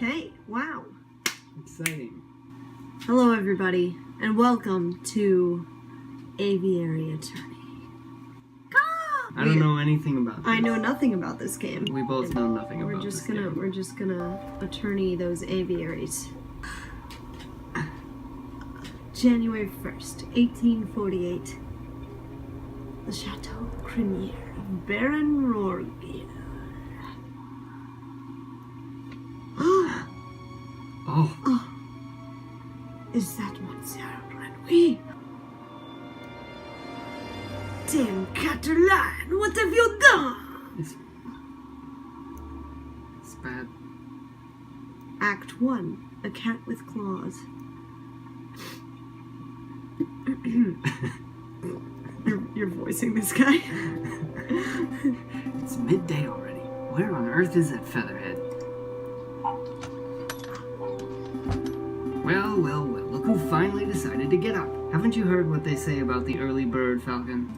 Okay, wow. Exciting. Hello everybody, and welcome to Aviary Attorney. I don't know anything about this. I know nothing about this game. We both know nothing about We're this just gonna attorney those aviaries. January 1st, 1848. The Chateau Crinier of Baron Rorgier. Oh. Is that Monsieur Renouille? Dame Catalan, what have you done? It's bad. Act 1, A Cat with Claws. You're voicing this guy? It's midday already. Where on earth is that featherhead? Well, look who finally decided to get up. Haven't you heard what they say about the early bird falcon?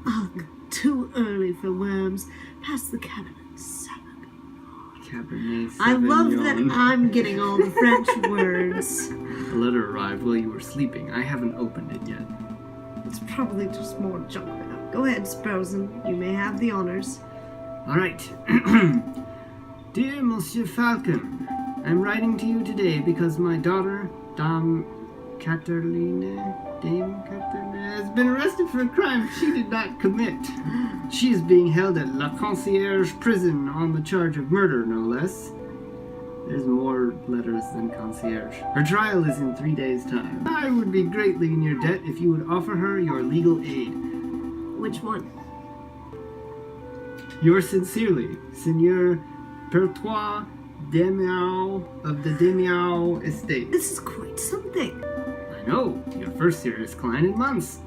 Ugh, too early for worms. Pass the Cabernet Sauvignon. Cabernet Sauvignon. I love that I'm getting all the French words. The letter arrived while you were sleeping. I haven't opened it yet. It's probably just more junk mail. Go ahead, Sprosen. You may have the honors. All right. Dear Monsieur Falcon, I'm writing to you today because my daughter, Dame Cataline, has been arrested for a crime she did not commit. She is being held at La Concierge prison on the charge of murder, no less. There's more letters than concierge. Her trial is in 3 days' time. I would be greatly in your debt if you would offer her your legal aid. Which one? Yours sincerely, Seigneur Pertois Demiao of the Demiao estate. This is quite something. I know, your first serious client in months.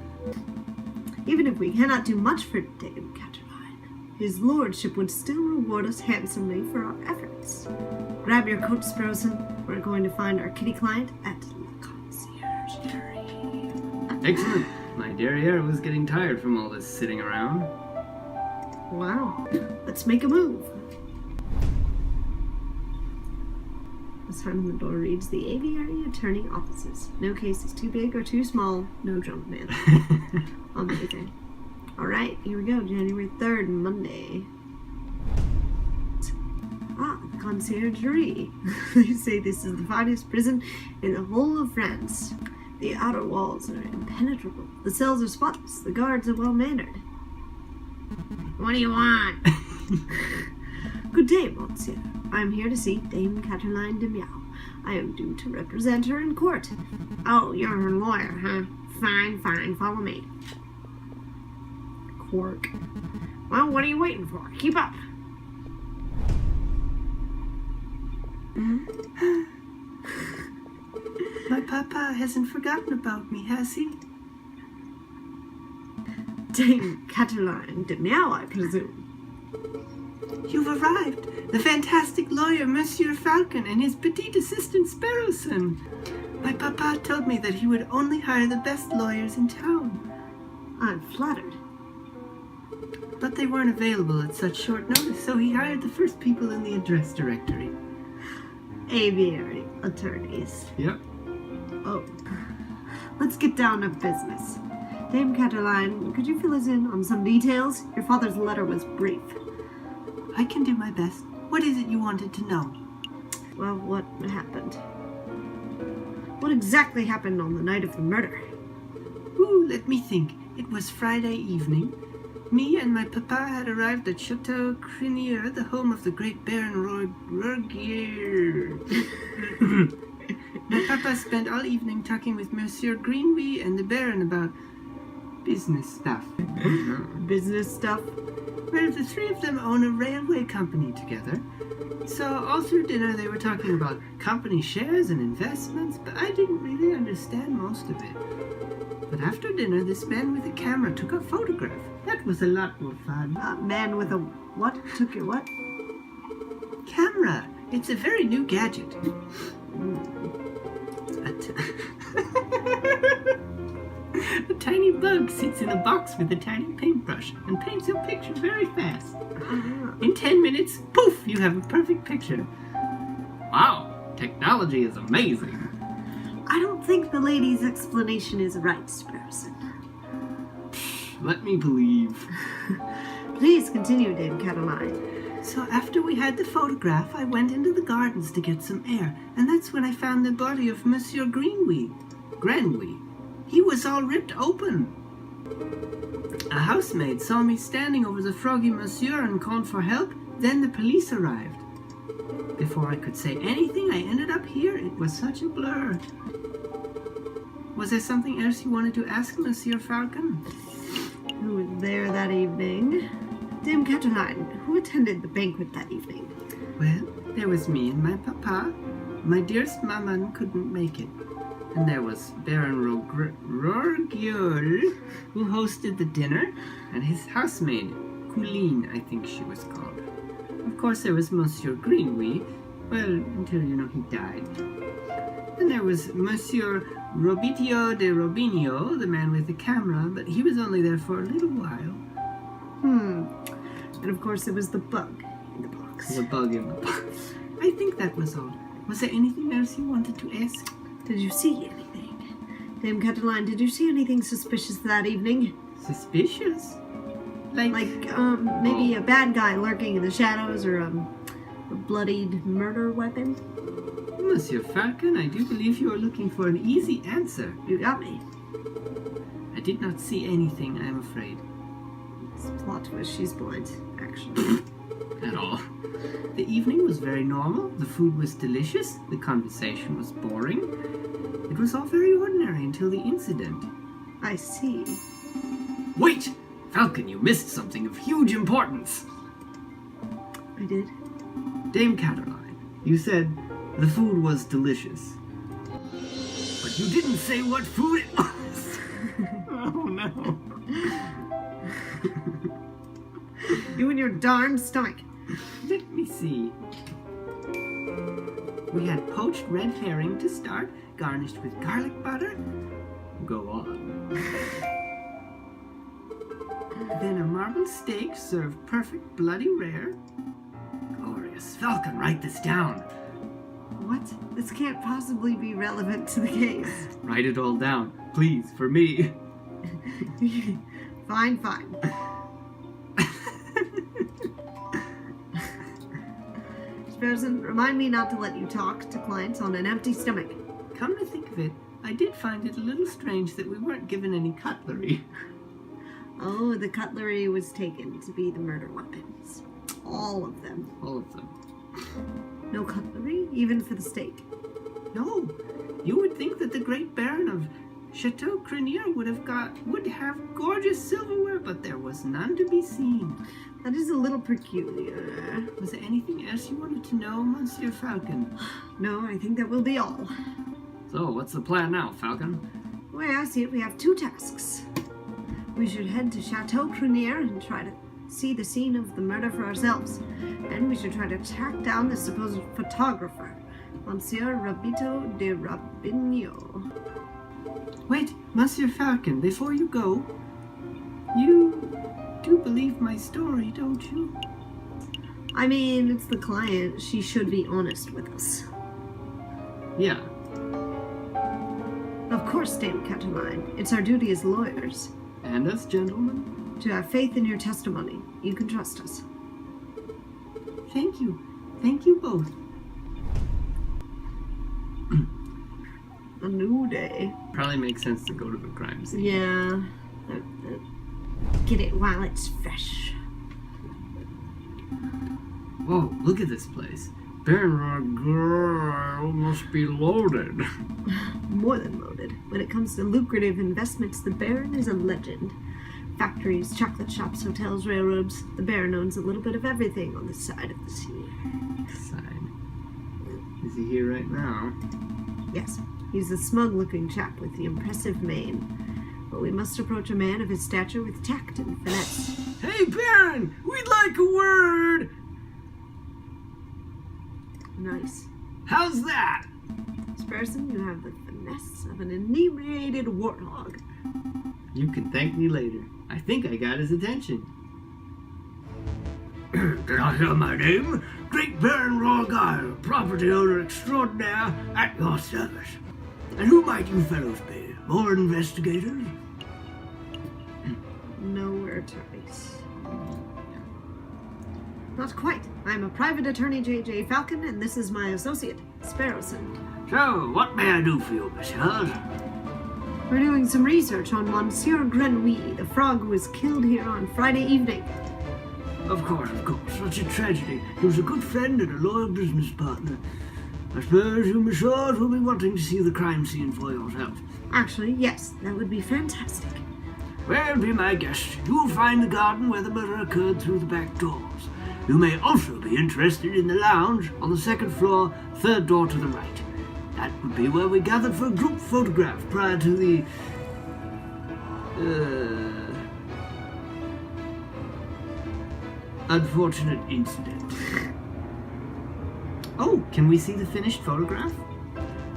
Even if we cannot do much for Dame Cataline, his lordship would still reward us handsomely for our efforts. Grab your coat, Sprosen. We're going to find our kitty client at La Conciergerie. Excellent. My derriere was getting tired from all this sitting around. Wow. Let's make a move. The sign on the door reads, the Aviary Attorney Offices. No case is too big or too small. No junk man. Amazing. Alright, here we go. January 3rd, Monday. The Conciergerie. They say this is the finest prison in the whole of France. The outer walls are impenetrable. The cells are spotless. The guards are well-mannered. What do you want? Good day, monsieur. I am here to see Dame Cataline de Miao. I am due to represent her in court. Oh, you're her lawyer, huh? Fine, follow me. Quark. Well, what are you waiting for? Keep up. My papa hasn't forgotten about me, has he? Dame Cataline de Miao, I presume. You've arrived. The fantastic lawyer, Monsieur Falcon, and his petite assistant, Sparrowson. My papa told me that he would only hire the best lawyers in town. I'm flattered. But they weren't available at such short notice, so he hired the first people in the address directory. Aviary attorneys. Yep. Oh. Let's get down to business. Dame Cataline, could you fill us in on some details? Your father's letter was brief. I can do my best. What is it you wanted to know? Well, what happened? What exactly happened on the night of the murder? Ooh, let me think. It was Friday evening. Me and my papa had arrived at Chateau Crinier, the home of the great Baron Rorgier. My papa spent all evening talking with Monsieur Greenby and the Baron about business stuff. Business stuff? Well, the three of them own a railway company together. So all through dinner they were talking about company shares and investments, but I didn't really understand most of it. But after dinner, this man with a camera took a photograph. That was a lot more fun. Man with a what? Took your what? Camera. It's a very new gadget. A tiny bug sits in a box with a tiny paintbrush and paints your picture very fast. In 10 minutes, poof, you have a perfect picture. Wow, technology is amazing. I don't think the lady's explanation is right, Sparrowson. Let me believe. Please continue, Dame Cataline. So after we had the photograph, I went into the gardens to get some air, and that's when I found the body of Monsieur Granwy. He was all ripped open. A housemaid saw me standing over the froggy monsieur and called for help. Then the police arrived. Before I could say anything, I ended up here. It was such a blur. Was there something else you wanted to ask, Monsieur Falcon? Who was there that evening? Dame Cataline, who attended the banquet that evening? Well, there was me and my papa. My dearest maman couldn't make it. And there was Baron Rorgiol, who hosted the dinner, and his housemaid, Colleen, I think she was called. Of course, there was Monsieur Greenway, well, until, he died. And there was Monsieur Robitio de Robinio, the man with the camera, but he was only there for a little while. And of course, there was the bug in the box. The bug in the box. I think that was all. Was there anything else you wanted to ask? Did you see anything? Dame Cataline, did you see anything suspicious that evening? Suspicious? Maybe a bad guy lurking in the shadows or a bloodied murder weapon? Monsieur Falcon, I do believe you are looking for an easy answer. You got me. I did not see anything, I am afraid. This plot twist, she's blind, actually. At all. The evening was very normal, the food was delicious, the conversation was boring. It was all very ordinary until the incident. I see. Wait! Falcon, you missed something of huge importance! I did? Dame Cataline, you said the food was delicious. But you didn't say what food it was! Oh no. You and your darn stomach. Let me see. We had poached red herring to start, garnished with garlic butter. Go on. Then a marbled steak served perfect bloody rare. Glorious. Falcon, write this down. What? This can't possibly be relevant to the case. Write it all down, please, for me. Fine. Sparrowson, remind me not to let you talk to clients on an empty stomach. Come to think of it, I did find it a little strange that we weren't given any cutlery. Oh, the cutlery was taken to be the murder weapons. All of them. All of them. No cutlery, even for the steak. No, you would think that the great Baron of Chateau Crenier would have gorgeous silverware, but there was none to be seen. That is a little peculiar. Was there anything else you wanted to know, Monsieur Falcon? No, I think that will be all. So, what's the plan now, Falcon? The way I see it, we have two tasks. We should head to Chateau Crenier and try to see the scene of the murder for ourselves. And we should try to track down the supposed photographer, Monsieur Robito de Robinio. Wait, Monsieur Falcon, before you go, you do believe my story, don't you? I mean, it's the client. She should be honest with us. Yeah. Of course, Dame Cataline. It's our duty as lawyers. And us, gentlemen? To have faith in your testimony. You can trust us. Thank you. Thank you both. A new day. Probably makes sense to go to the crime scene. Yeah. Get it while it's fresh. Whoa, look at this place. Baron Girl must be loaded. More than loaded. When it comes to lucrative investments, the Baron is a legend. Factories, chocolate shops, hotels, railroads. The Baron owns a little bit of everything on this side of the sea. Side. Is he here right now? Yes. He's a smug-looking chap with the impressive mane. But we must approach a man of his stature with tact and finesse. Hey, Baron! We'd like a word! Nice. How's that? Sparrowson, you have the finesse of an inebriated warthog. You can thank me later. I think I got his attention. Did I hear my name? Great Baron Royal, property owner extraordinaire, at your service. And who might you fellows be? More investigators? No attorneys. Not quite. I'm a private attorney, J.J. Falcon, and this is my associate, Sparrowson. So, what may I do for you, messieurs? We're doing some research on Monsieur Grenouille, the frog who was killed here on Friday evening. Of course. Such a tragedy. He was a good friend and a loyal business partner. I suppose you messieurs will be wanting to see the crime scene for yourself. Actually, yes, that would be fantastic. Well, be my guest. You will find the garden where the murder occurred through the back doors. You may also be interested in the lounge on the second floor, third door to the right. That would be where we gathered for a group photograph prior to the... unfortunate incident. Oh, can we see the finished photograph?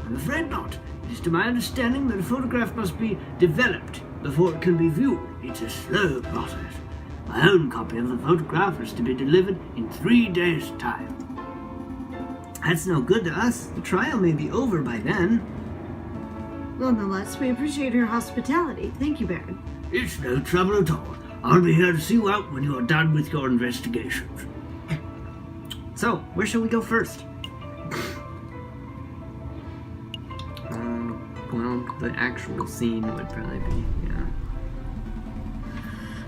I'm afraid not. It is to my understanding that a photograph must be developed before it can be viewed. It's a slow process. My own copy of the photograph is to be delivered in 3 days' time. That's no good to us. The trial may be over by then. Nonetheless, we appreciate your hospitality. Thank you, Baron. It's no trouble at all. I'll be here to see you out when you are done with your investigations. So, where shall we go first? Well, the actual scene would probably be, yeah.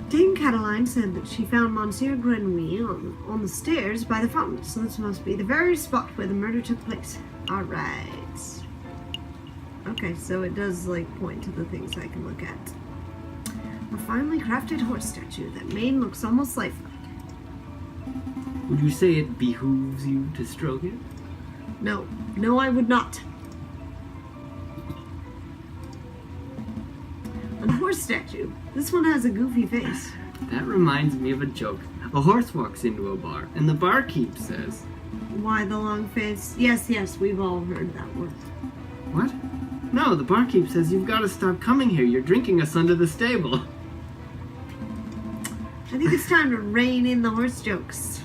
Dame Cataline said that she found Monsieur Grenouille on the stairs by the fountain, so this must be the very spot where the murder took place. Alright. Okay, so it does, point to the things I can look at. A finely crafted horse statue. That mane looks almost lifelike. Would you say it behooves you to stroke it? No, I would not. A horse statue. This one has a goofy face. That reminds me of a joke. A horse walks into a bar, and the barkeep says, "Why the long face?" Yes, we've all heard that one. What? No, the barkeep says you've got to stop coming here. You're drinking us under the stable. I think it's time to rein in the horse jokes.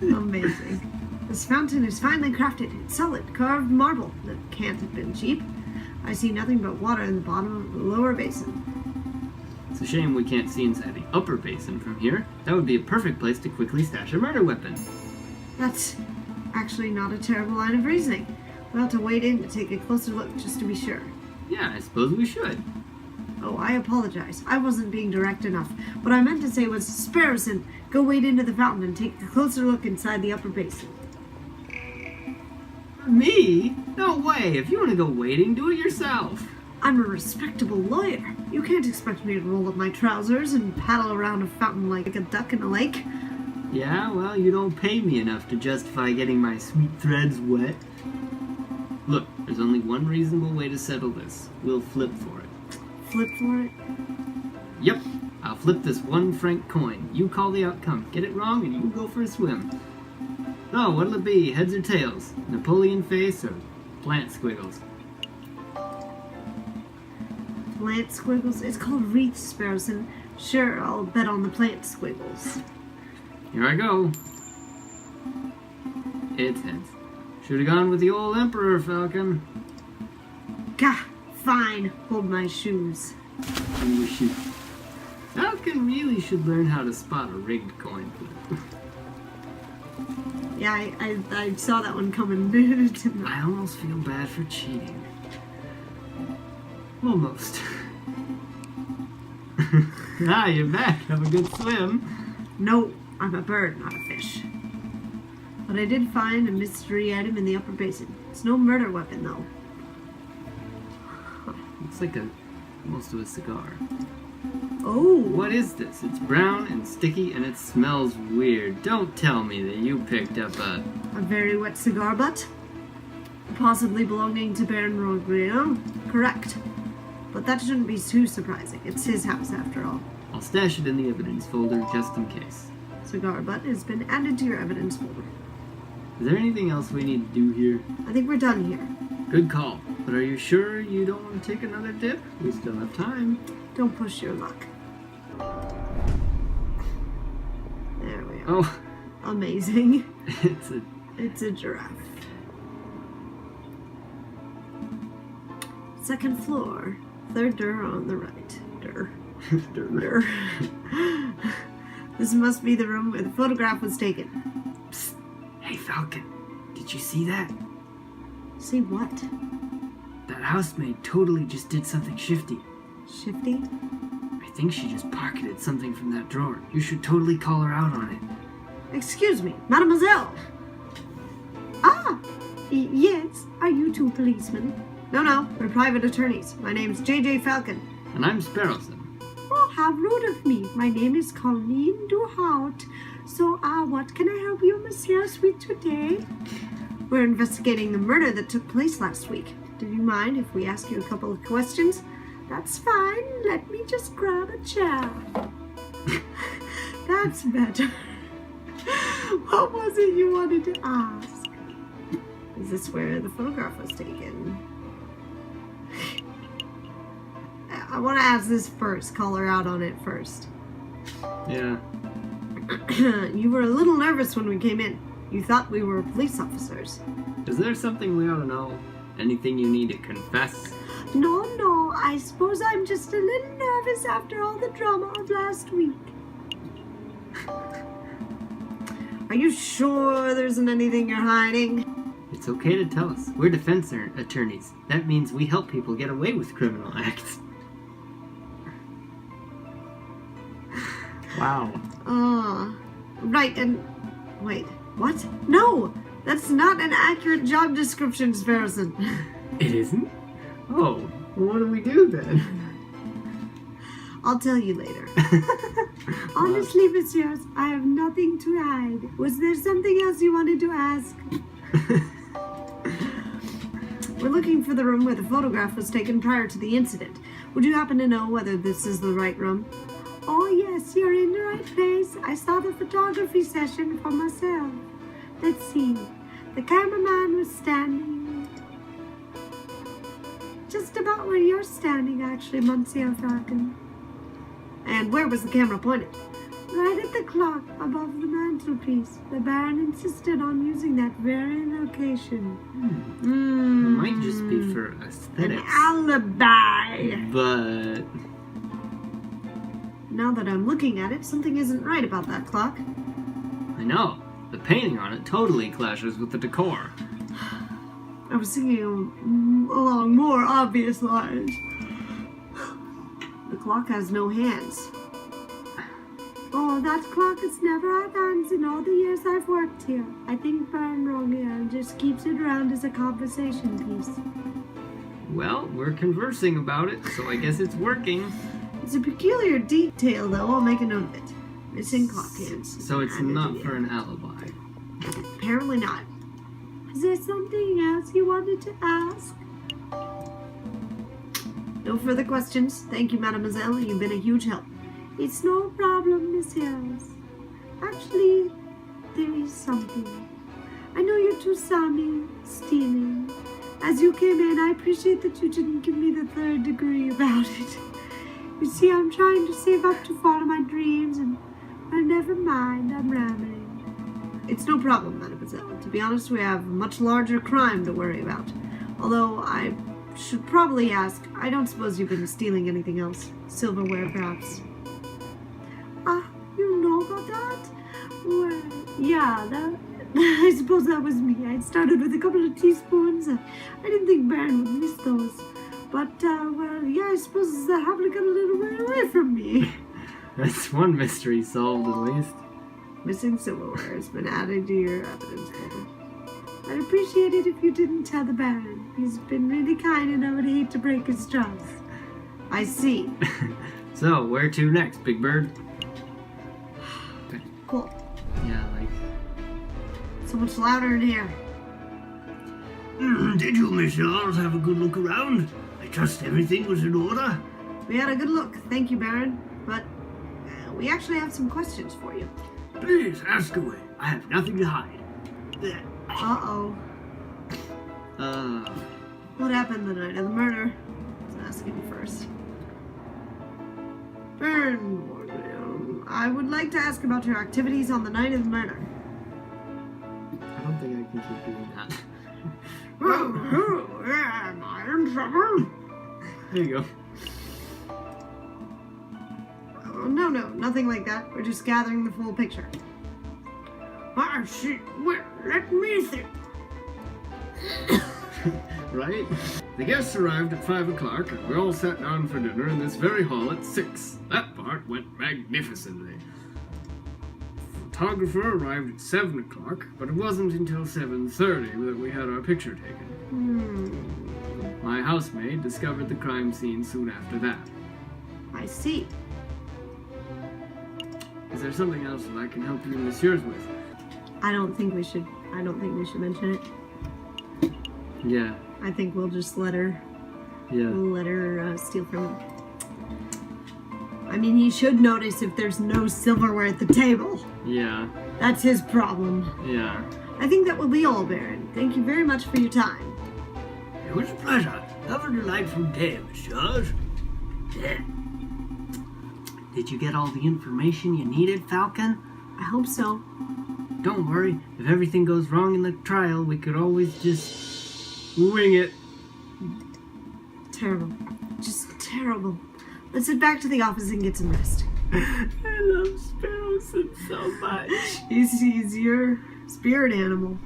Amazing. This fountain is finely crafted. It's solid, carved marble. That can't have been cheap. I see nothing but water in the bottom of the lower basin. It's a shame we can't see inside the upper basin from here. That would be a perfect place to quickly stash a murder weapon. That's actually not a terrible line of reasoning. We'll have to wade in to take a closer look just to be sure. Yeah, I suppose we should. Oh, I apologize. I wasn't being direct enough. What I meant to say was, Sparrowson, go wade into the fountain and take a closer look inside the upper basin. Me? No way. If you want to go wading, do it yourself. I'm a respectable lawyer. You can't expect me to roll up my trousers and paddle around a fountain like a duck in a lake. Yeah, well, you don't pay me enough to justify getting my sweet threads wet. Look, there's only one reasonable way to settle this. We'll flip for it. Flip for it? Yep. I'll flip this 1 franc coin. You call the outcome. Get it wrong and you go for a swim. Oh, what'll it be? Heads or tails? Napoleon face or plant squiggles? Plant squiggles? It's called wreaths, Sparrowson. Sure, I'll bet on the plant squiggles. Here I go. It's heads. Should have gone with the old Emperor, Falcon. Gah! Fine. Hold my shoes. And we shoot. Falcon really should learn how to spot a rigged coin flip. Yeah, I saw that one coming, didn't I? I almost feel bad for cheating. Almost. Ah, you're back. Have a good swim. No, I'm a bird, not a fish. But I did find a mystery item in the upper basin. It's no murder weapon, though. Looks like almost a cigar. Oh! What is this? It's brown and sticky and it smells weird. Don't tell me that you picked up a very wet cigar butt? Possibly belonging to Baron Rogrio? Correct. But that shouldn't be too surprising. It's his house, after all. I'll stash it in the evidence folder just in case. Cigar butt has been added to your evidence folder. Is there anything else we need to do here? I think we're done here. Good call. But are you sure you don't want to take another dip? We still have time. Don't push your luck. There we are. Oh, Amazing. it's It's a giraffe. Second floor. Third door on the right. Dur. Dur. This must be the room where the photograph was taken. Psst. Hey, Falcon. Did you see that? See what? That housemaid totally just did something shifty. Shifty? I think she just pocketed something from that drawer. You should totally call her out on it. Excuse me, mademoiselle. Ah! Yes, are you two policemen? No, we're private attorneys. My name's J.J. Falcon. And I'm Sparrowson. Oh, how rude of me. My name is Colleen Duhout. So, what can I help you, Monsieur, with today? We're investigating the murder that took place last week. Do you mind if we ask you a couple of questions? That's fine. Let me just grab a chair. That's better. What was it you wanted to ask? Is this where the photograph was taken? I want to ask this first. Call her out on it first. Yeah. You were a little nervous when we came in. You thought we were police officers. Is there something we ought to know? Anything you need to confess? No, I suppose I'm just a little nervous after all the drama of last week. Are you sure there isn't anything you're hiding? It's okay to tell us. We're defense attorneys. That means we help people get away with criminal acts. Wow. Right, and... Wait, what? No! That's not an accurate job description, Sparrowson. It isn't? Oh, well, what do we do then? I'll tell you later. Honestly, messieurs, I have nothing to hide. Was there something else you wanted to ask? We're looking for the room where the photograph was taken prior to the incident. Would you happen to know whether this is the right room? Oh yes, you're in the right place. I saw the photography session for myself. Let's see. The cameraman was standing just about where you're standing, actually, Monsieur Falcon. And where was the camera pointed? Right at the clock above the mantelpiece. The Baron insisted on using that very location. It might just be for An aesthetics. alibi. But... Now that I'm looking at it, something isn't right about that clock. I know. The painting on it totally clashes with the decor. I was thinking along more obvious lines. The clock has no hands. Oh, that clock has never had hands in all the years I've worked here. I think Baron wrong here and just keeps it around as a conversation piece. Well, we're conversing about it, so I guess it's working. It's a peculiar detail, though. I'll make a note of it. Missing clock hands. So it's Added not to the for an alibi. Apparently not. Is there something else you wanted to ask? No further questions. Thank you, mademoiselle. You've been a huge help. It's no problem, messieurs. Actually, there is something. I know you two saw me stealing. As you came in, I appreciate that you didn't give me the third degree about it. You see, I'm trying to save up to follow my dreams, and well, never mind, I'm rambling. It's no problem, mademoiselle. To be honest, we have a much larger crime to worry about. Although I should probably ask, I don't suppose you've been stealing anything else? Silverware, perhaps? You know about that? Well, yeah, I suppose that was me. I started with a couple of teaspoons. I didn't think Baron would miss those. But, well, yeah, I suppose that happened got a little bit away from me. That's one mystery solved, at least. Missing silverware has been added to your evidence folder. I'd appreciate it if you didn't tell the Baron. He's been really kind and I would hate to break his trust. I see. So, where to next, Big Bird? Cool. Yeah, like... So much louder in here. Did you, messieurs, have a good look around? I trust everything was in order. We had a good look. Thank you, Baron. But we actually have some questions for you. Please, ask away. I have nothing to hide. Uh-oh. What happened the night of the murder? Let's ask him first. Baron, I would like to ask about your activities on the night of the murder. I don't think I can keep doing that. Am I in trouble? There you go. Oh, no, nothing like that. We're just gathering the full picture. I see. Well, let me think. Right? The guests arrived at 5 o'clock, and we all sat down for dinner in this very hall at 6. That part went magnificently. The photographer arrived at 7 o'clock, but it wasn't until 7:30 that we had our picture taken. My housemaid discovered the crime scene soon after that. I see. Is there something else that I can help you and Monsieur's with? I don't think we should mention it. Yeah. I think we'll just let her steal from him. I mean, he should notice if there's no silverware at the table. Yeah. That's his problem. Yeah. I think that will be all, Baron. Thank you very much for your time. It was a pleasure. Have a delightful day, messieurs. Did you get all the information you needed, Falcon? I hope so. Don't worry. If everything goes wrong in the trial, we could always just wing it. Terrible. Just terrible. Let's head back to the office and get some rest. I love Sparrowson so much. He's your spirit animal.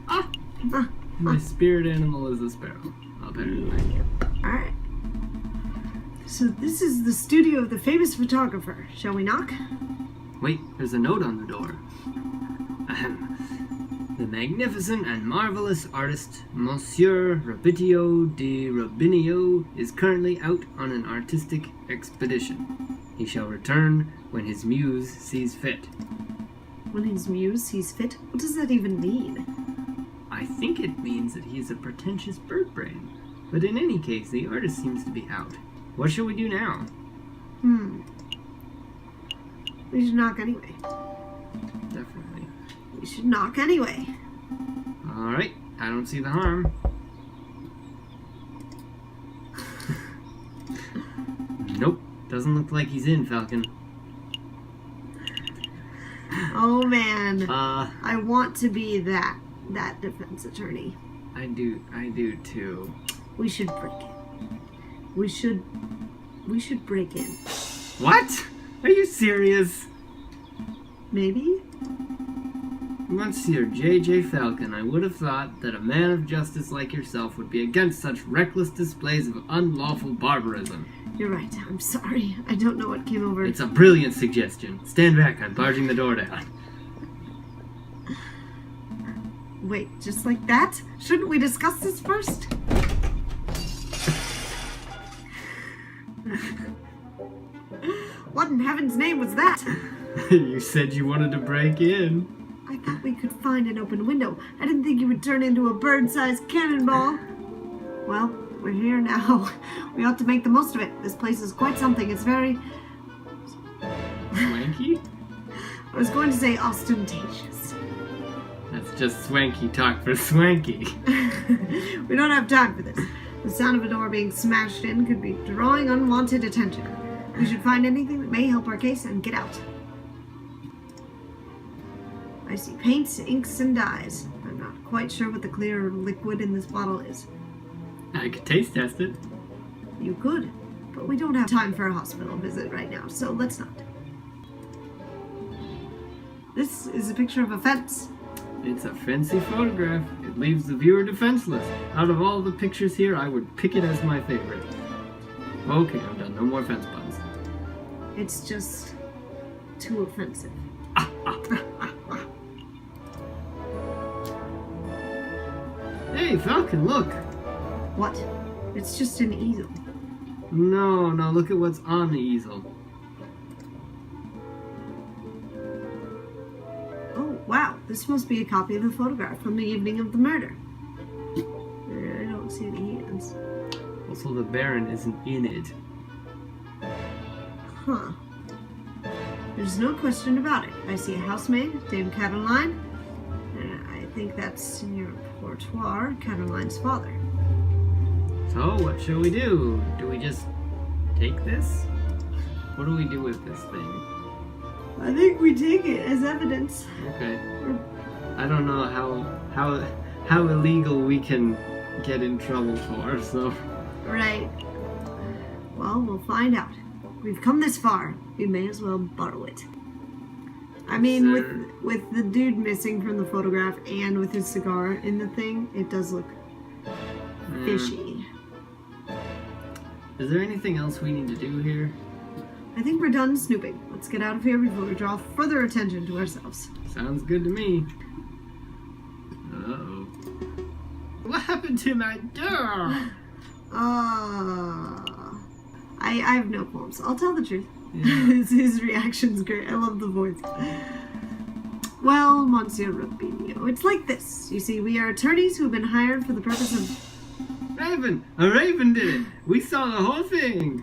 My spirit animal is a sparrow, apparently. Alright. So this is the studio of the famous photographer. Shall we knock? Wait, there's a note on the door. Ahem. The magnificent and marvelous artist, Monsieur Rabitio de Robinio, is currently out on an artistic expedition. He shall return when his muse sees fit. When his muse sees fit? What does that even mean? I think it means that he is a pretentious bird brain. But in any case, the artist seems to be out. What shall we do now? We should knock anyway. Definitely. We should knock anyway. Alright, I don't see the harm. Nope, doesn't look like he's in, Falcon. Oh man. I want to be that defense attorney. I do too. We should break in. We should break in. What? Are you serious? Maybe? Monsieur J.J. Falcon, I would have thought that a man of justice like yourself would be against such reckless displays of unlawful barbarism. You're right. I'm sorry. I don't know what came over. It's a brilliant suggestion. Stand back, I'm barging the door down. Wait, just like that? Shouldn't we discuss this first? What in heaven's name was that? You said you wanted to break in. I thought we could find an open window. I didn't think you would turn into a bird-sized cannonball. Well, we're here now. We ought to make the most of it. This place is quite something. It's very... Swanky? I was going to say ostentatious. That's just swanky talk for swanky. We don't have time for this. The sound of a door being smashed in could be drawing unwanted attention. We should find anything that may help our case and get out. I see paints, inks, and dyes. I'm not quite sure what the clear liquid in this bottle is. I could taste test it. You could, but we don't have time for a hospital visit right now, so let's not. This is a picture of a fence. It's a fancy photograph. It leaves the viewer defenseless. Out of all the pictures here, I would pick it as my favorite. Okay, I'm done. No more fence puns. It's just too offensive. Hey, Falcon, look! What? It's just an easel. No, look at what's on the easel. Oh, wow. This must be a copy of the photograph from the evening of the murder. I don't see any hands. Also, the Baron isn't in it. Huh. There's no question about it. I see a housemaid, Dame Cataline, and I think that's in your repertoire, Cataline's father. So, what shall we do? Do we just take this? What do we do with this thing? I think we take it as evidence. Okay. I don't know how illegal we can get in trouble for, so... Right. Well, we'll find out. We've come this far. We may as well borrow it. I mean, with the dude missing from the photograph and with his cigar in the thing, it does look fishy. Is there anything else we need to do here? I think we're done snooping. Let's get out of here before we draw further attention to ourselves. Sounds good to me. Uh-oh. What happened to my door? I have no qualms. I'll tell the truth. Yeah. His reaction's great. I love the voice. Well, Monsieur Rubinio, it's like this. You see, we are attorneys who have been hired for the purpose of... Raven! A raven did it! We saw the whole thing!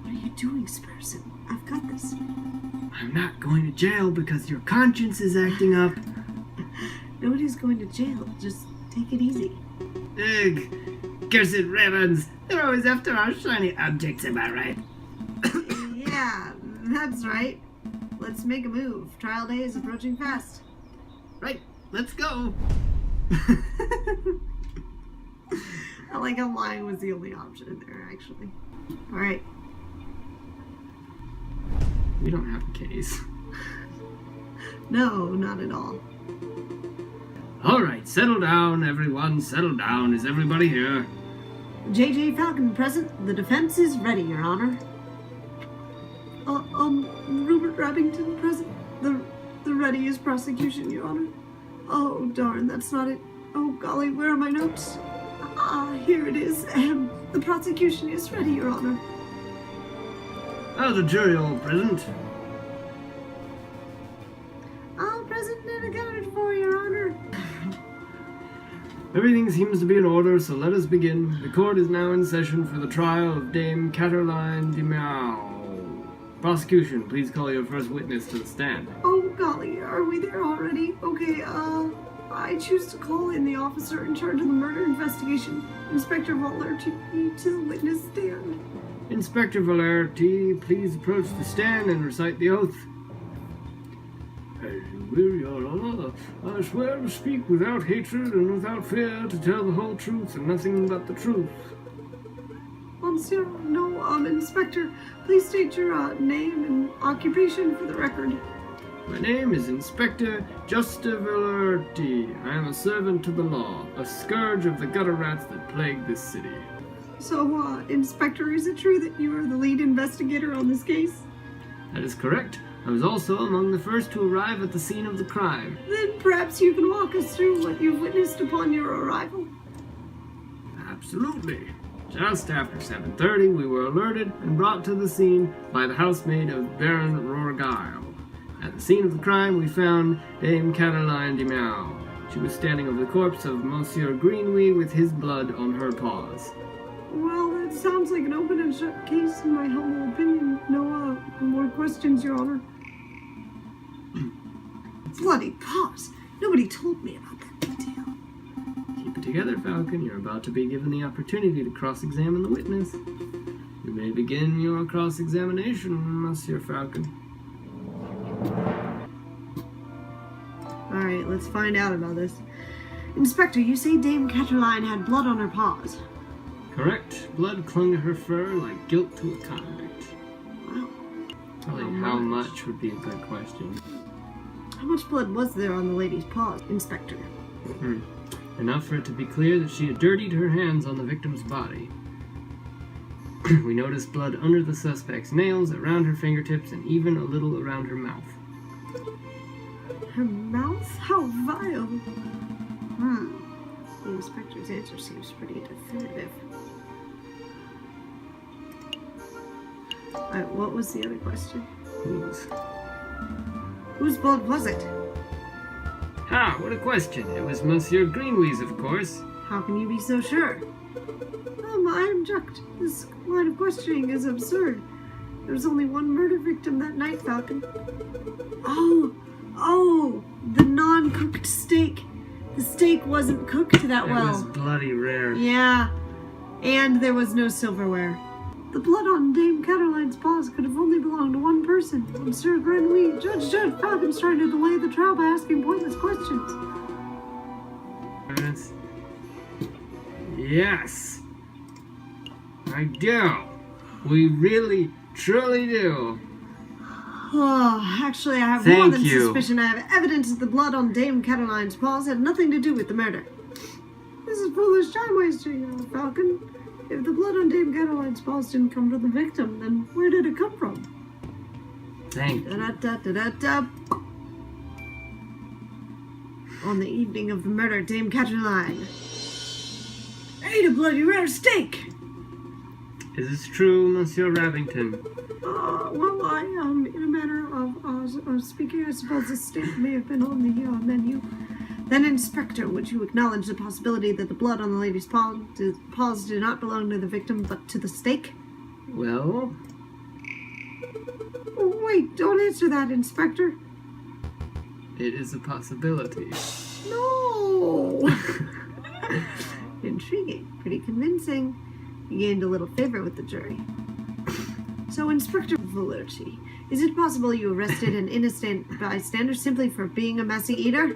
What are you doing, Spurson? I've got this. I'm not going to jail because your conscience is acting up. Nobody's going to jail. Just take it easy. Ugh! Cursed ravens! They're always after our shiny objects, am I right? Yeah, that's right. Let's make a move. Trial day is approaching fast. Right, let's go! I like how lying was the only option in there, actually. Alright. We don't have a case. No, not at all. Alright, settle down, everyone, settle down. Is everybody here? J.J. Falcon present. The defense is ready, Your Honor. Rupert Rabington present. The readiest prosecution, Your Honor. Oh, darn, that's not it. Oh, golly, where are my notes? Here it is. The prosecution is ready, Your Honor. Oh, the jury all present. All present and accounted for, Your Honor. Everything seems to be in order, so let us begin. The court is now in session for the trial of Dame Caroline de Meow. Prosecution, please call your first witness to the stand. Oh, golly, are we there already? Okay, I choose to call in the officer in charge of the murder investigation, Inspector Valerty, to the witness stand. Inspector Valerty, please approach the stand and recite the oath. As you will, Your Honor, I swear to speak without hatred and without fear, to tell the whole truth and nothing but the truth. Monsieur, no, Inspector, please state your name and occupation for the record. My name is Inspector Justa Valerty. I am a servant to the law, a scourge of the gutter rats that plague this city. So, Inspector, is it true that you are the lead investigator on this case? That is correct. I was also among the first to arrive at the scene of the crime. Then perhaps you can walk us through what you've witnessed upon your arrival. Absolutely. Just after 7:30, we were alerted and brought to the scene by the housemaid of Baron Rorgile. At the scene of the crime, we found Dame Caroline de Meow. She was standing over the corpse of Monsieur Greenway with his blood on her paws. Well, that sounds like an open and shut case in my humble opinion. No, more questions, Your Honor. Bloody paws! Nobody told me about that detail. Keep it together, Falcon. You're about to be given the opportunity to cross-examine the witness. You may begin your cross-examination, Monsieur Falcon. Alright, let's find out about this. Inspector, you say Dame Caroline had blood on her paws. Correct. Blood clung to her fur like guilt to a convict. Wow. Probably how much would be a good question. How much blood was there on the lady's paws, Inspector? Enough for it to be clear that she had dirtied her hands on the victim's body. We noticed blood under the suspect's nails, around her fingertips, and even a little around her mouth. Her mouth? How vile. The inspector's answer seems pretty definitive. Alright, what was the other question? Whose blood was it? Ah, what a question. It was Monsieur Greenway's, of course. How can you be so sure? I object. This line of questioning is absurd. There was only one murder victim that night, Falcon. Oh, the non-cooked steak. The steak wasn't cooked that well. It was bloody rare. Yeah. And there was no silverware. The blood on Dame Catterline's paws could have only belonged to one person. Monsieur Grenouille, Judge Falcon's trying to delay the trial by asking pointless questions. Yes. I do. We really, truly do. Oh, actually, I have more than suspicion. I have evidence that the blood on Dame Catterline's paws had nothing to do with the murder. This is foolish time wasting, Falcon. If the blood on Dame Catterline's paws didn't come from the victim, then where did it come from? Thank you. Da-da-da-da-da-da. On the evening of the murder, Dame Catterline ate a bloody rare steak. Is this true, Monsieur Rabbington? Well, in a manner of speaking, I suppose the steak may have been on the menu. Then, Inspector, would you acknowledge the possibility that the blood on the lady's paws did not belong to the victim, but to the steak? Well? Oh, wait, don't answer that, Inspector. It is a possibility. No! Intriguing, pretty convincing. You gained a little favor with the jury. So, Inspector Valurti, is it possible you arrested an innocent bystander simply for being a messy eater?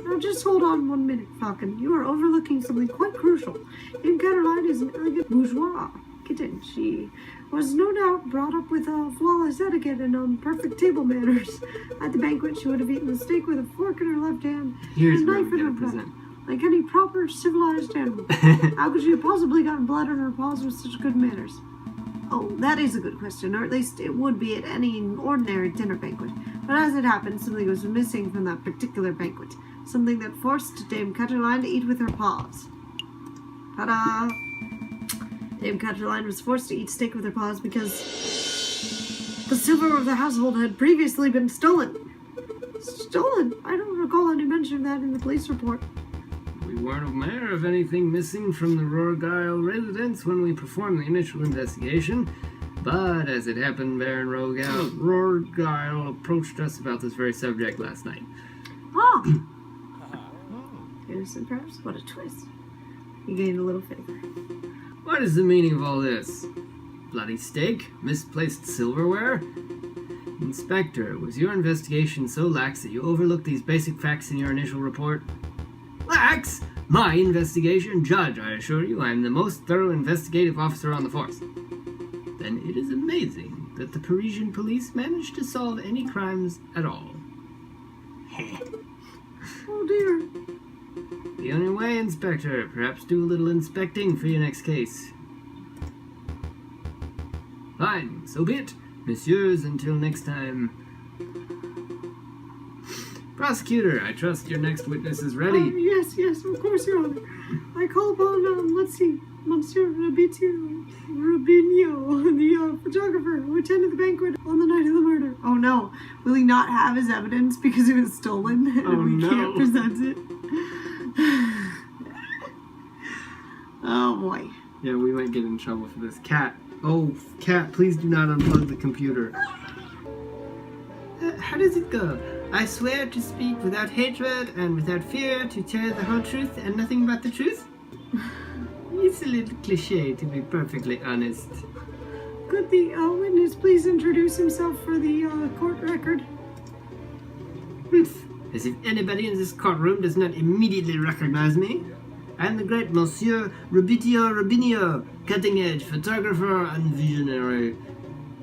Now just hold on 1 minute, Falcon. You are overlooking something quite crucial. Dame Catterline is an elegant bourgeois kitten. She was no doubt brought up with flawless etiquette and perfect table manners. At the banquet, she would have eaten the steak with a fork in her left hand and a knife in her back, like any proper civilized animal. How could she have possibly gotten blood on her paws with such good manners? Oh, that is a good question, or at least it would be at any ordinary dinner banquet. But as it happened, something was missing from that particular banquet. Something that forced Dame Catterline to eat with her paws. Ta-da! Dame Catterline was forced to eat steak with her paws because the silver of the household had previously been stolen. Stolen? I don't recall any mention of that in the police report. We weren't aware of anything missing from the Rorgile residence when we performed the initial investigation, but as it happened, Baron Rorgile approached us about this very subject last night. Oh! Innocent, perhaps? What a twist. You gained a little favor. What is the meaning of all this? Bloody steak? Misplaced silverware? Inspector, was your investigation so lax that you overlooked these basic facts in your initial report? Lax? My investigation? Judge, I assure you, I am the most thorough investigative officer on the force. Then it is amazing that the Parisian police managed to solve any crimes at all. Oh dear. The only way, Inspector. Perhaps do a little inspecting for your next case. Fine, so be it. Messieurs, until next time. Prosecutor, I trust your next witness is ready. Yes, of course, Your Honor. I call upon, Monsieur Rubinio, the photographer who attended the banquet on the night of the murder. Oh no, will he not have his evidence because it was stolen and we can't present it? Oh boy. Yeah, we might get in trouble for this. Cat. Oh, Cat, please do not unplug the computer. How does it go? I swear to speak without hatred and without fear, to tell the whole truth and nothing but the truth? It's a little cliche, to be perfectly honest. Could the witness please introduce himself for the court record? As if anybody in this courtroom does not immediately recognize me. I'm the great Monsieur Rubinio, cutting-edge photographer and visionary.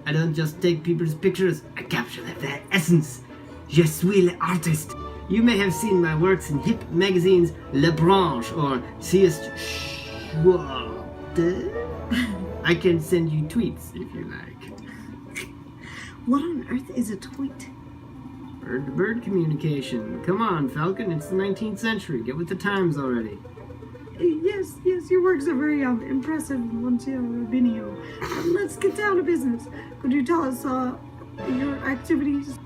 I don't just take people's pictures, I capture their essence. Je suis l'artiste. You may have seen my works in hip magazines La Branche or Sieste Schwarte. I can send you tweets if you like. What on earth is a tweet? Bird-to-bird communication. Come on, Falcon, it's the 19th century. Get with the times already. Yes, your works are very impressive, Monsieur Rubinio. Let's get down to business. Could you tell us your activities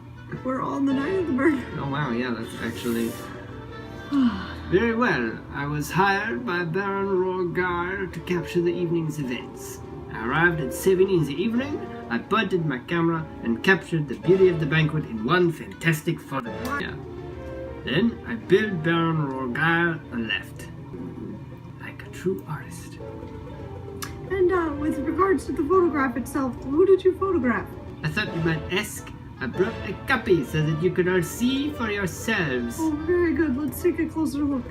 were on the night of the murder? Oh wow, yeah, that's actually... Very well. I was hired by Baron Rorgile to capture the evening's events. I arrived at 7 in the evening, I pointed my camera and captured the beauty of the banquet in one fantastic photo. Yeah. Then I billed Baron Rorgile and left. Like a true artist. And with regards to the photograph itself, who did you photograph? I thought you might ask. I brought a copy so that you could all see for yourselves. Oh, very good. Let's take a closer look.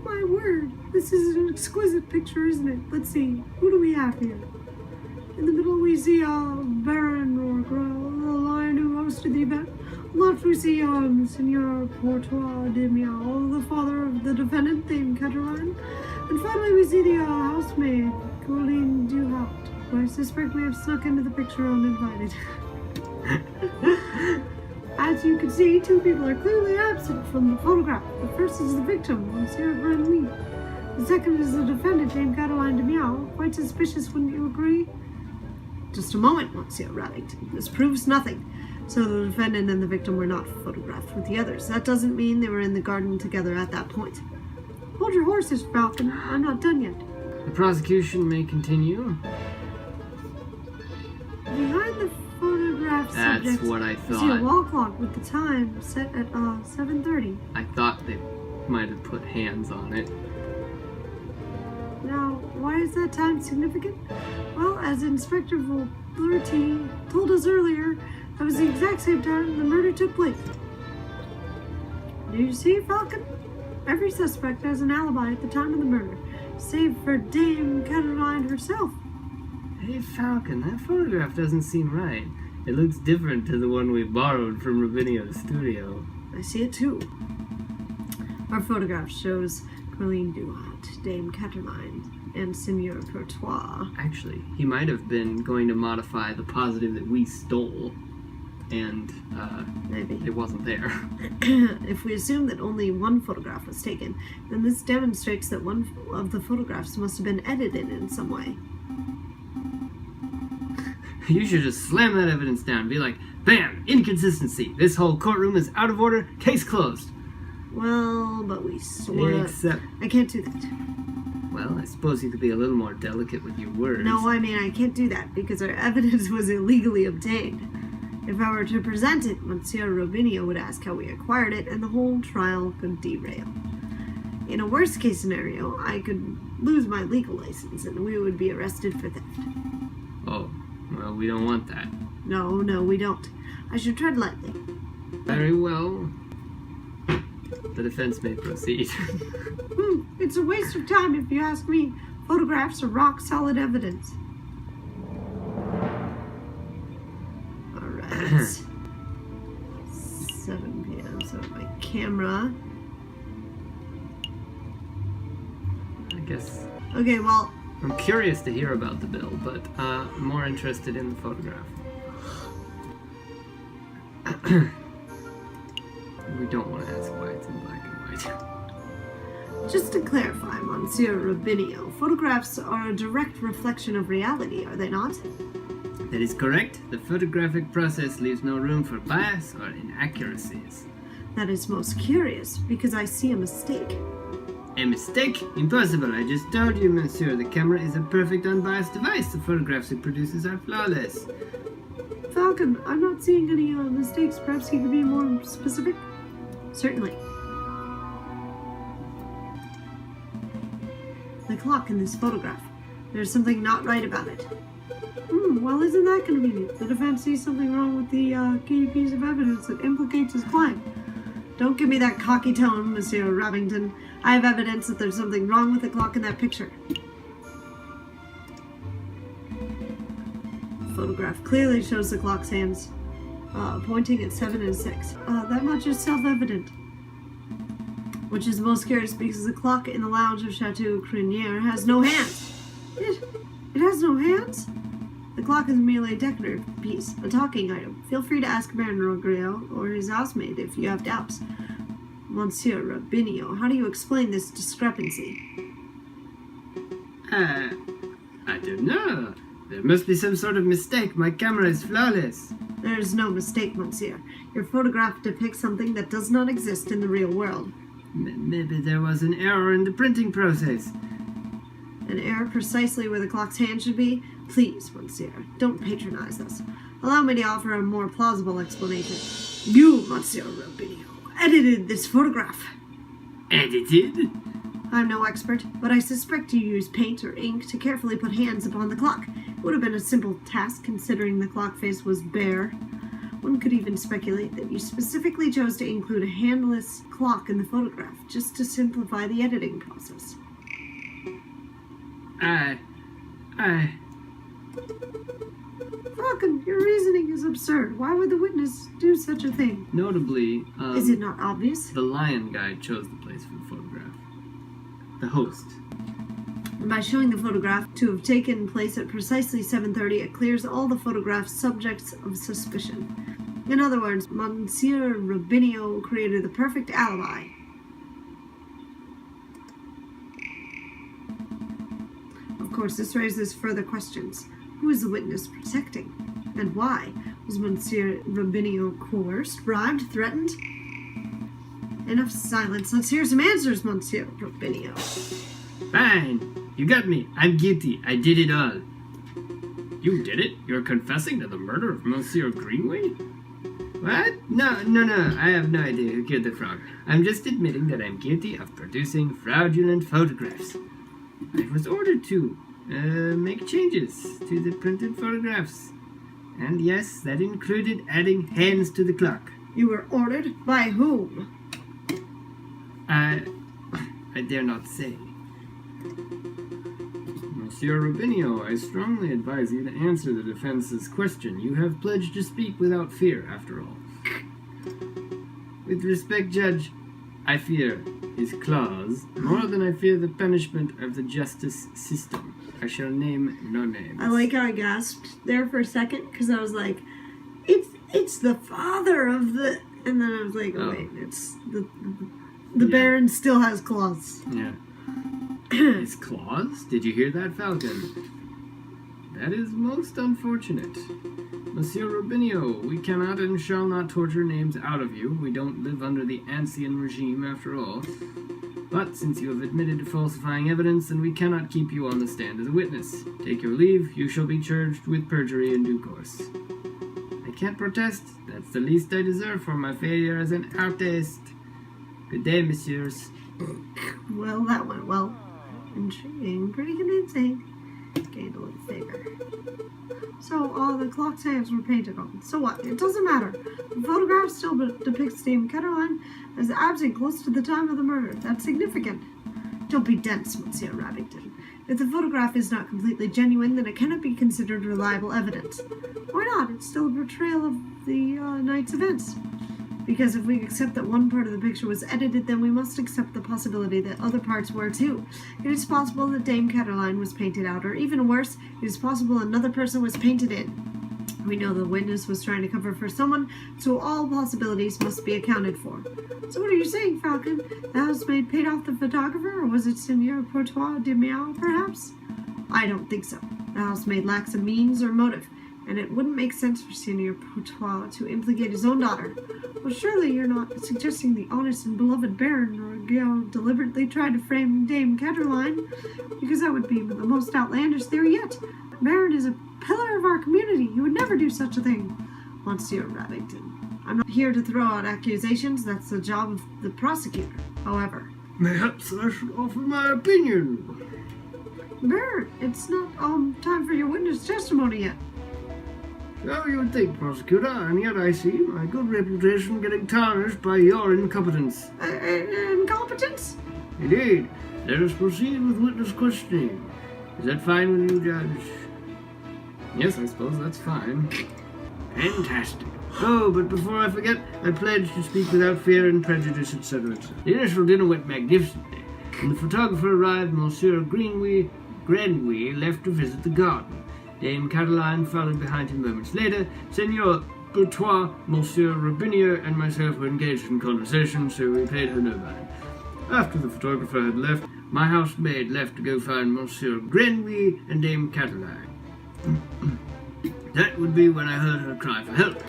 My word, this is an exquisite picture, isn't it? Let's see. Who do we have here? In the middle, we see Baron Rorgrel, the lion who hosted the event. Left, we see Senor Portois de Miao, the father of the defendant, Dame Cataline. And finally, we see the housemaid, Colleen Duhat, who I suspect may have snuck into the picture uninvited. As you can see, two people are clearly absent from the photograph. The first is the victim, Monsieur Brenly. The second is the defendant, Dame Cataline de Miao. Quite suspicious, wouldn't you agree? Just a moment, Monsieur Rabbington. This proves nothing. So the defendant and the victim were not photographed with the others. That doesn't mean they were in the garden together at that point. Hold your horses, Falcon. I'm not done yet. The prosecution may continue. Behind the photograph That's subject, what I you see a thought. wall clock with the time set at 7:30. I thought they might have put hands on it. Now, why is that time significant? Well, as Inspector Vullerty told us earlier, that was the exact same time the murder took place. Do you see, Falcon? Every suspect has an alibi at the time of the murder, save for Dame Cataline herself. Hey Falcon, that photograph doesn't seem right. It looks different to the one we borrowed from Ravinio's studio. I see it too. Our photograph shows Colleen Duhat, Dame Cataline, and Senor Courtois. Actually, he might have been going to modify the positive that we stole, and Maybe. it wasn't there. If we assume that only one photograph was taken, then this demonstrates that one of the photographs must have been edited in some way. You should just slam that evidence down. Be like, bam, inconsistency. This whole courtroom is out of order. Case closed. Well, but we sort of... Except, I can't do that. well, I suppose you could be a little more delicate with your words. No, I mean, I can't do that because our evidence was illegally obtained. If I were to present it, Monsieur Robinio would ask how we acquired it, and the whole trial could derail. In a worst-case scenario, I could lose my legal license, and we would be arrested for theft. Oh, well, we don't want that. No, we don't. I should tread lightly. Very well. The defense may proceed. It's a waste of time if you ask me. Photographs are rock-solid evidence. Alright. 7 p.m. So my camera. I guess Okay, well, I'm curious to hear about the bill, but I'm more interested in the photograph. We don't want to ask why it's in black and white. just to clarify, Monsieur Robinio, photographs are a direct reflection of reality, are they not? That is correct. The photographic process leaves no room for bias or inaccuracies. That is most curious, because I see a mistake. A mistake? Impossible. I just told you, monsieur. The camera is a perfect unbiased device. The photographs it produces are flawless. Falcon, I'm not seeing any mistakes. Perhaps you could be more specific? Certainly. The clock in this photograph. There's something not right about it. Well, isn't that convenient? The defense sees something wrong with the key piece of evidence that implicates his client. Don't give me that cocky tone, Monsieur Rabbington. I have evidence that there's something wrong with the clock in that picture. The photograph clearly shows the clock's hands pointing at 7 and 6. That much is self-evident. Which is most curious because the clock in the lounge of Chateau Criniere has no hands. It has no hands? The clock is merely a decorative piece, a talking item. Feel free to ask Baron Rogriel or his housemaid if you have doubts. Monsieur Robinio, how do you explain this discrepancy? I don't know. There must be some sort of mistake. My camera is flawless. There is no mistake, Monsieur. Your photograph depicts something that does not exist in the real world. Maybe there was an error in the printing process. An error precisely where the clock's hand should be? Please, Monsieur, don't patronize us. Allow me to offer a more plausible explanation. You, Monsieur Robinio, edited this photograph. Edited? I'm no expert, but I suspect you used paint or ink to carefully put hands upon the clock. It would have been a simple task considering the clock face was bare. One could even speculate that you specifically chose to include a handless clock in the photograph, just to simplify the editing process. Falcon, your reasoning is absurd. Why would the witness do such a thing? Notably, Is it not obvious? the lion guy chose the place for the photograph. The host. By showing the photograph to have taken place at precisely 7:30, it clears all the photograph's subjects of suspicion. In other words, Monsieur Rubinio created the perfect alibi. Of course, this raises further questions. Who is the witness protecting? And why? Was Monsieur Rubinio coerced, bribed, threatened? Enough silence. Let's hear some answers, Monsieur Rubinio. Fine. You got me. I'm guilty. I did it all. You did it? You're confessing to the murder of Monsieur Greenway? What? No. I have no idea who killed the frog. I'm just admitting that I'm guilty of producing fraudulent photographs. I was ordered to make changes to the printed photographs. And yes, that included adding hands to the clock. You were ordered? By whom? I dare not say. Monsieur Rubinio, I strongly advise you to answer the defense's question. You have pledged to speak without fear, after all. With respect, Judge, I fear his claws more than I fear the punishment of the justice system. I shall name no names. I like how I gasped there for a second, because I was like, it's the father of the... And then I was like, oh, wait, it's the Baron still has claws. Yeah. His claws? Did you hear that, Falcon? That is most unfortunate. Monsieur Rubinio, we cannot and shall not torture names out of you. We don't live under the ancien regime, after all. But since you have admitted to falsifying evidence, then we cannot keep you on the stand as a witness. Take your leave. You shall be charged with perjury in due course. I can't protest. That's the least I deserve for my failure as an artist. Good day, messieurs. Well, that went well. Intriguing, pretty convincing. Gained a little favor. So, all the clock's hands were painted on. So what? It doesn't matter. The photograph still depicts Dame Ketterline as absent close to the time of the murder. That's significant. Don't be dense, Monsieur Rabbington. If the photograph is not completely genuine, then it cannot be considered reliable evidence. Why not? It's still a portrayal of the night's events. Because if we accept that one part of the picture was edited, then we must accept the possibility that other parts were too. It is possible that Dame Ketterline was painted out, or even worse, it is possible another person was painted in. We know the witness was trying to cover for someone, so all possibilities must be accounted for. So what are you saying, Falcon? The housemaid paid off the photographer, or was it Seigneur Portois de Miao, perhaps? I don't think so. The housemaid lacks a means or motive, and it wouldn't make sense for Seigneur Portois to implicate his own daughter. Well, surely you're not suggesting the honest and beloved Baron Roguel deliberately tried to frame Dame Ketterline, because that would be the most outlandish theory yet. Baron is a pillar of our community. He would never do such a thing. Monsieur Rabbington, I'm not here to throw out accusations. That's the job of the prosecutor. However, Perhaps I should offer my opinion. Baron, it's not time for your witness testimony yet. So you would think, prosecutor, and yet I see my good reputation getting tarnished by your incompetence. Incompetence? Indeed. Let us proceed with witness questioning. Is that fine with you, Judge? Yes, I suppose that's fine. Fantastic. Oh, but before I forget, I pledge to speak without fear and prejudice, etc. The initial dinner went magnificently. When the photographer arrived, Monsieur Greenway left to visit the garden. Dame Cataline followed behind him moments later. Seigneur Bourtois, Monsieur Rubinio, and myself were engaged in conversation, so we paid her no mind. After the photographer had left, my housemaid left to go find Monsieur Greenway and Dame Cataline. That would be when I heard her cry for help.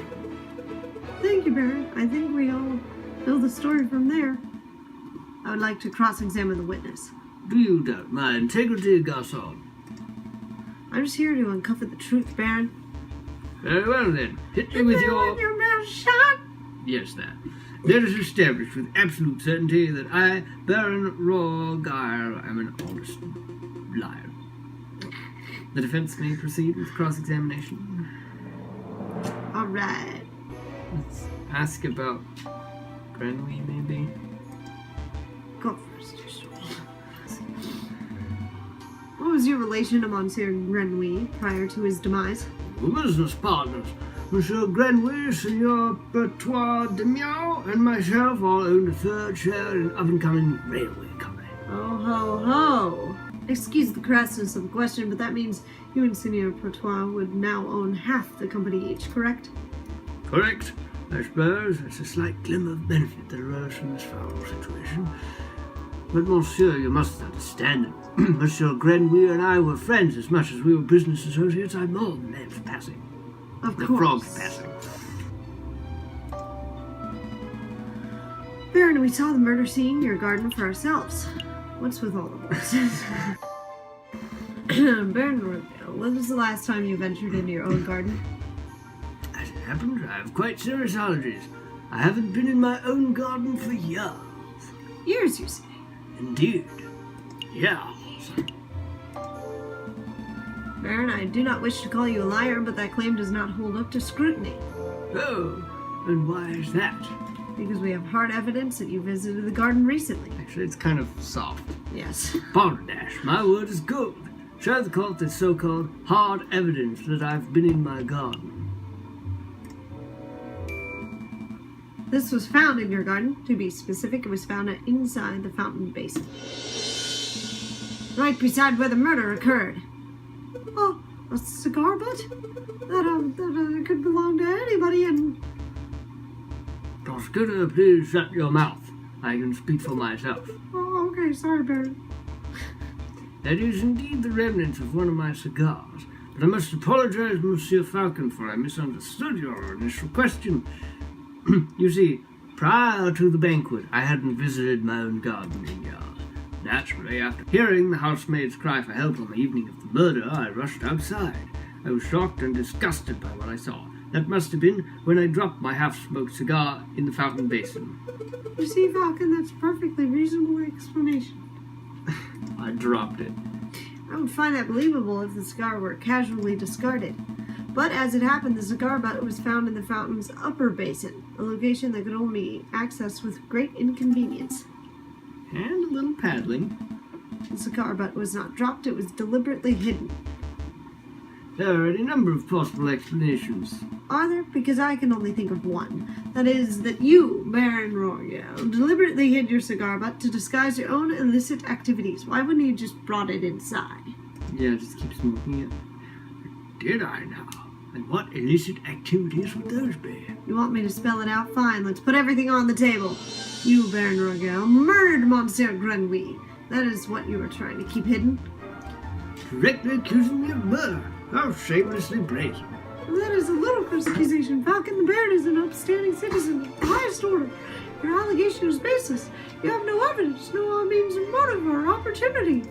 Thank you, Baron. I think we all know the story from there. I would like to cross-examine the witness. Do you doubt my integrity, garçon? I'm just here to uncover the truth, Baron. Very well then. Hit me with your... your mouth shut! Yes, that. Let us establish with absolute certainty that I, Baron Rogal, am an honest liar. The defense may proceed with cross-examination. All right. Let's ask about Grenouille, maybe. Go first. What was your relation to Monsieur Grenouille prior to his demise? We're business partners. Monsieur Grenouille, Senor Bertois de Miao, and myself all own a third share in an up-and-coming railway company. Oh ho ho! Excuse the crassness of the question, but that means you and Senor Bertois would now own half the company each, correct? Correct. I suppose it's a slight glimmer of benefit that arose from this foul situation. But, monsieur, you must understand that Monsieur Grenouille and I were friends as much as we were business associates. I'm more than that for passing. Of The course. frog passing. Baron, we saw the murder scene, your garden for ourselves. What's with all of this? Baron, when was the last time you ventured into your own garden? As it happens, I have quite serious allergies. I haven't been in my own garden for years. Years, you say? Indeed. Yes. Baron, I do not wish to call you a liar, but that claim does not hold up to scrutiny. Oh, and why is that? Because we have hard evidence that you visited the garden recently. Actually, it's kind of soft. Yes. Balderdash, my word is gold. Show the court this so-called hard evidence that I've been in my garden. This was found in your garden. To be specific, it was found inside the fountain basin. Right beside where the murder occurred. Oh, a cigar butt? That could belong to anybody and... Prosecutor, please shut your mouth. I can speak for myself. Oh, okay, sorry, Baron. That is indeed the remnants of one of my cigars. But I must apologize, Monsieur Falcon, for I misunderstood your initial question. You see, prior to the banquet, I hadn't visited my own gardening yard. Naturally, after hearing the housemaid's cry for help on the evening of the murder, I rushed outside. I was shocked and disgusted by what I saw. That must have been when I dropped my half-smoked cigar in the fountain basin. You see, Falcon, that's a perfectly reasonable explanation. I dropped it. I would find that believable if the cigar were casually discarded. But as it happened, the cigar butt was found in the fountain's upper basin, a location that could only be accessed with great inconvenience. And a little paddling. The cigar butt was not dropped, it was deliberately hidden. There are any number of possible explanations. Are there? Because I can only think of one. That is, that you, Baron Royale, deliberately hid your cigar butt to disguise your own illicit activities. Why wouldn't you just brought it inside? Yeah, just keep smoking it. Did I now? And what illicit activities would those be? You want me to spell it out? Fine, let's put everything on the table. You, Baron Royale, murdered Monsieur Grenouille. That is what you were trying to keep hidden. Directly accusing me of murder. How shamelessly brazen. That is a ludicrous accusation. Falcon, the Baron is an upstanding citizen of the highest order. Your allegation is baseless. You have no evidence, no means of motive or opportunity.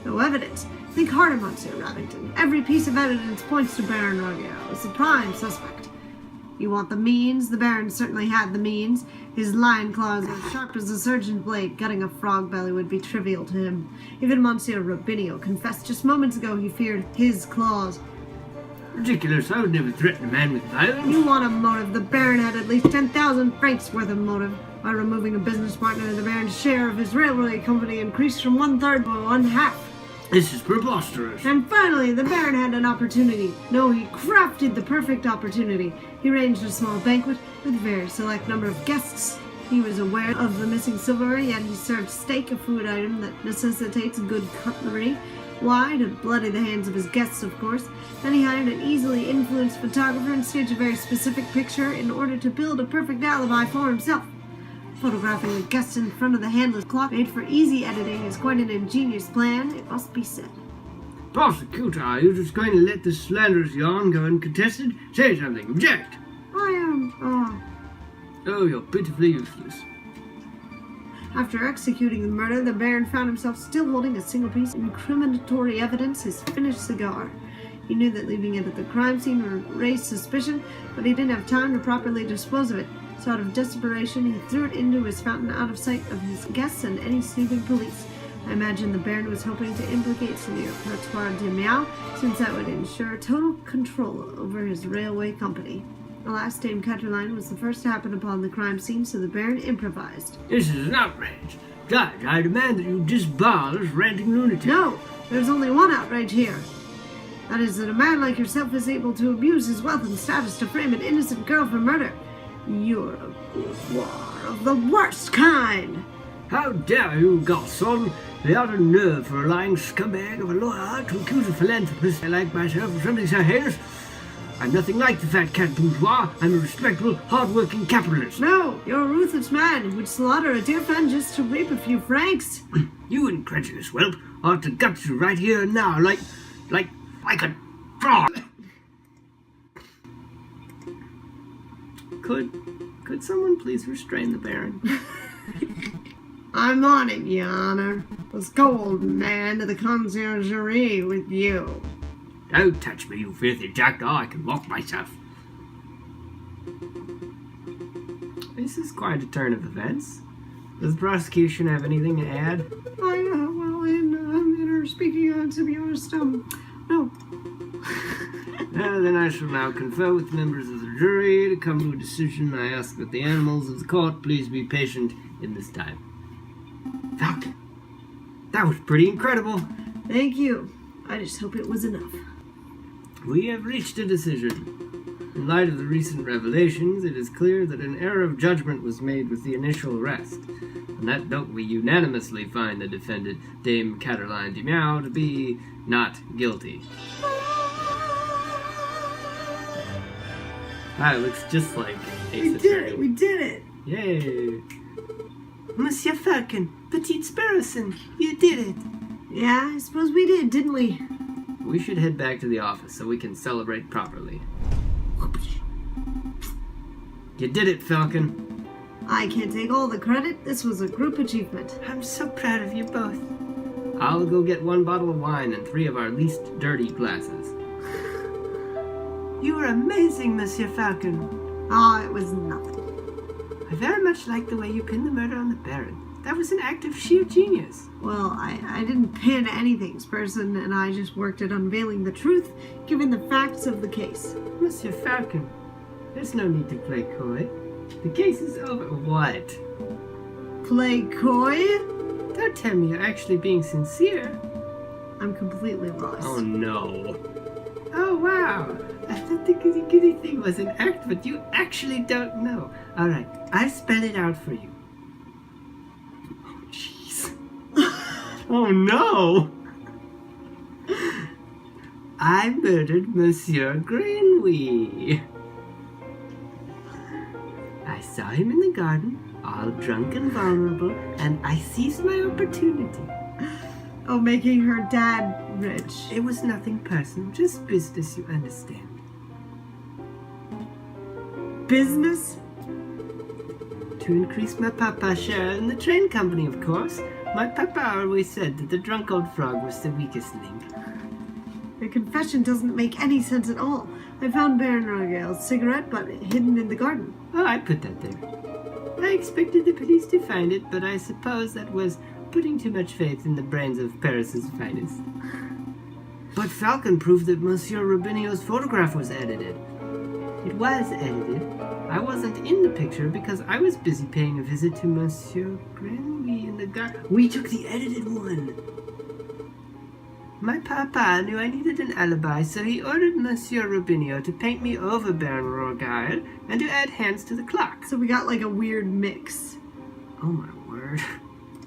No evidence. Think harder, Monsieur Rabbington. Every piece of evidence points to Baron Royale as the prime suspect. You want the means? The Baron certainly had the means. His lion claws are sharp as a surgeon's blade. Gutting a frog belly would be trivial to him. Even Monsieur Robinio confessed just moments ago he feared his claws. Ridiculous. I would never threaten a man with violence. You want a motive. The Baron had at least 10,000 francs worth of motive. By removing a business partner, the Baron's share of his railway company increased from 1/3 to 1/2. This is preposterous. And finally, the Baron had an opportunity. No, he crafted the perfect opportunity. He arranged a small banquet with a very select number of guests. He was aware of the missing silverware, yet he served steak, a food item that necessitates good cutlery. Why? To bloody the hands of his guests, of course. Then he hired an easily influenced photographer and staged a very specific picture in order to build a perfect alibi for himself. Photographing the guests in front of the handless clock made for easy editing is quite an ingenious plan, it must be said. Prosecutor, are you just going to let this slanderous yarn go uncontested? Say something. Object. Oh, you're pitifully useless. After executing the murder, the Baron found himself still holding a single piece of incriminatory evidence, his finished cigar. He knew that leaving it at the crime scene would raise suspicion, but he didn't have time to properly dispose of it. So out of desperation, he threw it into his fountain out of sight of his guests and any snooping police. I imagine the Baron was hoping to implicate Seigneur Pertois de Miao, since that would ensure total control over his railway company. Alas, Dame Cataline was the first to happen upon the crime scene, so the Baron improvised. This is an outrage. Judge, I demand that you disbar this ranting lunatic. No! There's only one outrage here. That is that a man like yourself is able to abuse his wealth and status to frame an innocent girl for murder. You're a bourgeois of the worst kind! How dare you, garçon? The utter nerve for a lying scumbag of a lawyer to accuse a philanthropist like myself of something so heinous. I'm nothing like the fat cat bourgeois. I'm a respectable, hard-working capitalist. No, you're a ruthless man who would slaughter a dear friend just to reap a few francs. You incredulous whelp ought to gut you right here and now, like a frog. Could someone please restrain the Baron? I'm on it, Your Honor. Let's go, old man, to the conciergerie with you. Don't touch me, you filthy jackdaw. I can walk myself. This is quite a turn of events. Does the prosecution have anything to add? In her speaking, to be honest, no. Then I shall now confer with members of the jury to come to a decision. I ask that the animals of the court please be patient in this time. Falcon, that was pretty incredible. Thank you. I just hope it was enough. We have reached a decision. In light of the recent revelations, it is clear that an error of judgment was made with the initial arrest. On that note, we unanimously find the defendant, Dame Cataline de Miao, to be not guilty. Wow, it looks just like Ace Attorney. We did it! Yay! Monsieur Falcon, Petite Sparrowson, you did it! Yeah, I suppose we did, didn't we? We should head back to the office so we can celebrate properly. You did it, Falcon. I can't take all the credit. This was a group achievement. I'm so proud of you both. I'll go get 1 bottle of wine and 3 of our least dirty glasses. You were amazing, Monsieur Falcon. It was nothing. I very much like the way you pinned the murder on the Baron. That was an act of sheer genius. Well, I didn't pin anything, Sparrowson, and I just worked at unveiling the truth, given the facts of the case. Monsieur Falcon, there's no need to play coy. The case is over. What? Play coy? Don't tell me you're actually being sincere. I'm completely lost. Oh no. Oh wow. I thought the goody-goody thing was an act, but you actually don't know. Alright, I'll spell it out for you. Oh jeez. Oh no. I murdered Monsieur Grenouille. I saw him in the garden, all drunk and vulnerable, and I seized my opportunity. Oh, making her dad rich. It was nothing personal, just business, you understand. Business? To increase my papa's share in the train company, of course. My papa always said that the drunk old frog was the weakest link. The confession doesn't make any sense at all. I found Baron Royale's cigarette butt hidden in the garden. Oh, I put that there. I expected the police to find it, but I suppose that was putting too much faith in the brains of Paris's finest. But Falcon proved that Monsieur Rubinio's photograph was edited. It was edited. I wasn't in the picture because I was busy paying a visit to Monsieur Grenouille in the garden. We took the edited one. My papa knew I needed an alibi, so he ordered Monsieur Rubinio to paint me over Baron Royale and to add hands to the clock. So we got like a weird mix. Oh my word.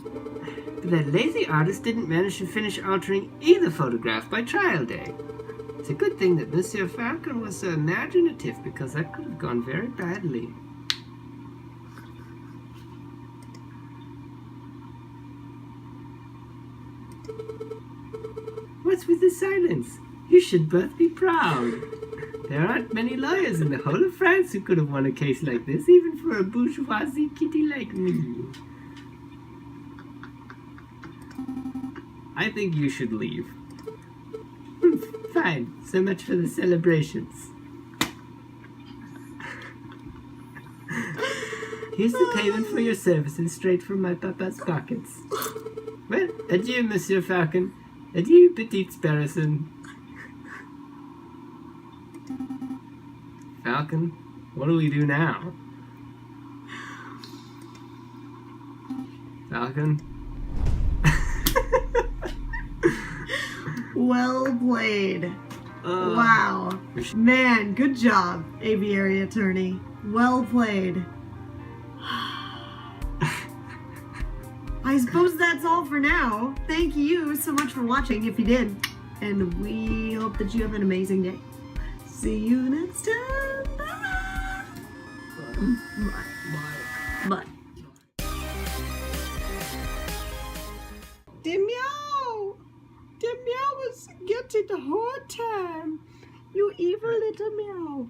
But that lazy artist didn't manage to finish altering either photograph by trial day. It's a good thing that Monsieur Falcon was so imaginative, because that could have gone very badly. What's with the silence? You should both be proud. There aren't many lawyers in the whole of France who could have won a case like this, even for a bourgeoisie kitty like me. I think you should leave. fine. So much for the celebrations. Here's the payment for your services straight from my papa's pockets. Well, adieu, Monsieur Falcon. Adieu, Petite Sparrowson. Falcon, what do we do now? Falcon? Well played. Wow. Man, good job, Aviary attorney. Well played. I suppose that's all for now. Thank you so much for watching, if you did. And we hope that you have an amazing day. See you next time. Bye. Bye. The meow! The meow was getting the whole time. You evil little meow.